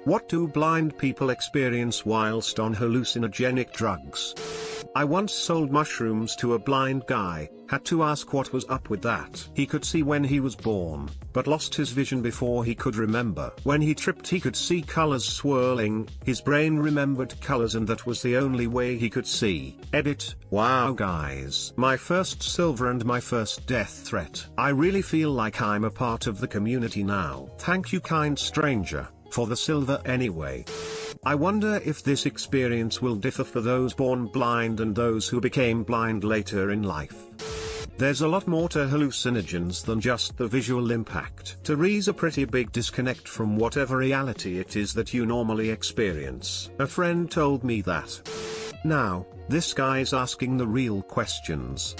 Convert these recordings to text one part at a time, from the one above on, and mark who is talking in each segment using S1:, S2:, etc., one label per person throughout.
S1: What do blind people experience whilst on hallucinogenic drugs? I once sold mushrooms to a blind guy, had to ask what was up with that. He could see when he was born, but lost his vision before he could remember. When he tripped he could see colors swirling, his brain remembered colors and that was the only way he could see. Edit. Wow guys. My first silver and my first death threat. I really feel like I'm a part of the community now. Thank you kind stranger, for the silver anyway. I wonder if this experience will differ for those born blind and those who became blind later in life. There's a lot more to hallucinogens than just the visual impact. There's a pretty big disconnect from whatever reality it is that you normally experience. A friend told me that. Now, this guy's asking the real questions.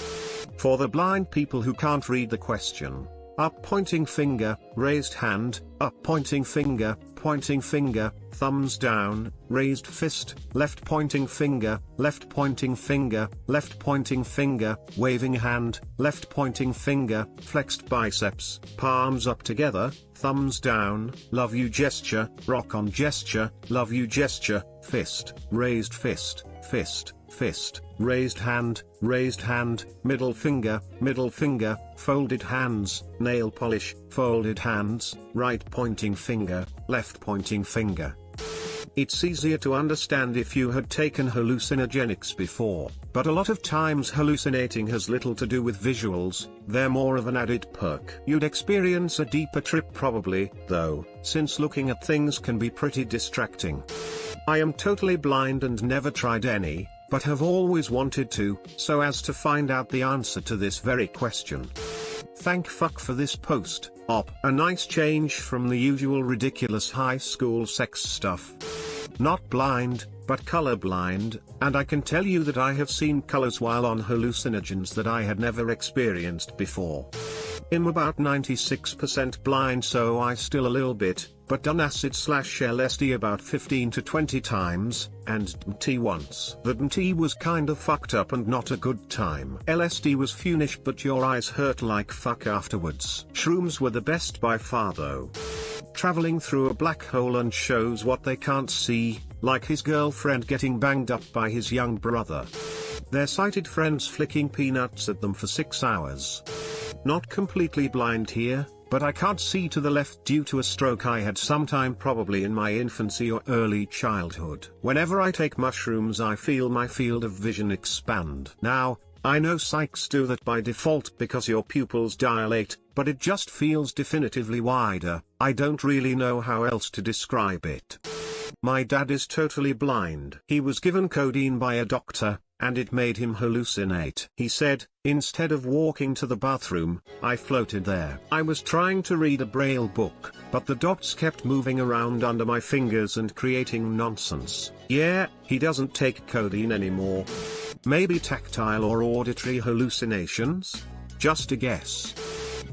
S1: For the blind people who can't read the question: up pointing finger, raised hand, up pointing finger, thumbs down, raised fist, left pointing finger, left pointing finger, left pointing finger, waving hand, left pointing finger, flexed biceps, palms up together, thumbs down, love you gesture, rock on gesture, love you gesture, fist, raised fist, fist, fist, raised hand, middle finger, folded hands, nail polish, folded hands, right pointing finger, left pointing finger. It's easier to understand if you had taken hallucinogenics before, but a lot of times hallucinating has little to do with visuals, they're more of an added perk. You'd experience a deeper trip probably, though, since looking at things can be pretty distracting. I am totally blind and never tried any, but have always wanted to, so as to find out the answer to this very question. Thank fuck for this post, op. A nice change from the usual ridiculous high school sex stuff. Not blind, but colorblind, and I can tell you that I have seen colors while on hallucinogens that I had never experienced before. I'm about 96% blind, so I still a little bit, but done acid/LSD about 15 to 20 times, and DMT once. The DMT was kinda fucked up and not a good time. LSD was funish but your eyes hurt like fuck afterwards. Shrooms were the best by far though. Traveling through a black hole and shows what they can't see, like his girlfriend getting banged up by his young brother. Their sighted friends flicking peanuts at them for 6 hours. Not completely blind here, but I can't see to the left due to a stroke I had sometime probably in my infancy or early childhood. Whenever I take mushrooms I feel my field of vision expand. Now, I know psychs do that by default because your pupils dilate, but it just feels definitively wider. I don't really know how else to describe it. My dad is totally blind. He was given codeine by a doctor, and it made him hallucinate. He said, instead of walking to the bathroom, I floated there. I was trying to read a braille book, but the dots kept moving around under my fingers and creating nonsense. Yeah, he doesn't take codeine anymore. Maybe tactile or auditory hallucinations? Just a guess.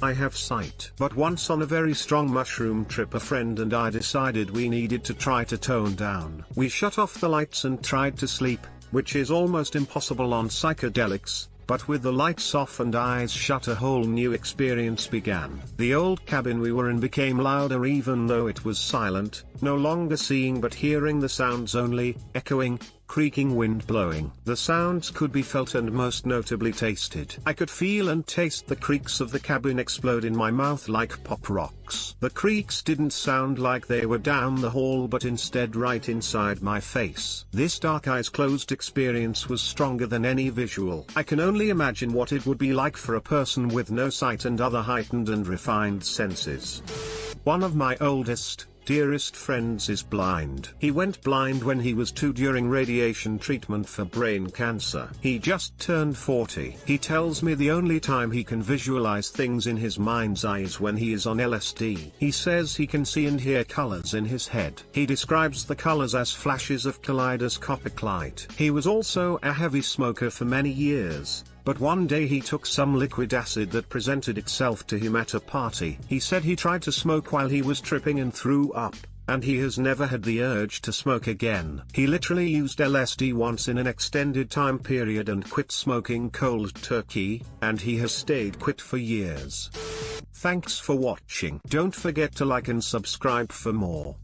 S1: I have sight. But once on a very strong mushroom trip a friend and I decided we needed to try to tone down. We shut off the lights and tried to sleep, which is almost impossible on psychedelics, but with the lights off and eyes shut a whole new experience began. The old cabin we were in became louder even though it was silent, no longer seeing but hearing the sounds only, echoing, creaking wind blowing. The sounds could be felt and most notably tasted. I could feel and taste the creaks of the cabin explode in my mouth like pop rocks. The creaks didn't sound like they were down the hall but instead right inside my face. This dark eyes closed experience was stronger than any visual. I can only imagine what it would be like for a person with no sight and other heightened and refined senses. One of my oldest, dearest friends is blind. He went blind when he was 2 during radiation treatment for brain cancer. He just turned 40. He tells me the only time he can visualize things in his mind's eye is when he is on LSD. He says he can see and hear colors in his head. He describes the colors as flashes of kaleidoscopic light. He was also a heavy smoker for many years, but one day he took some liquid acid that presented itself to him at a party. He said he tried to smoke while he was tripping and threw up, and he has never had the urge to smoke again. He literally used LSD once in an extended time period and quit smoking cold turkey, and he has stayed quit for years. Thanks for watching. Don't forget to like and subscribe for more.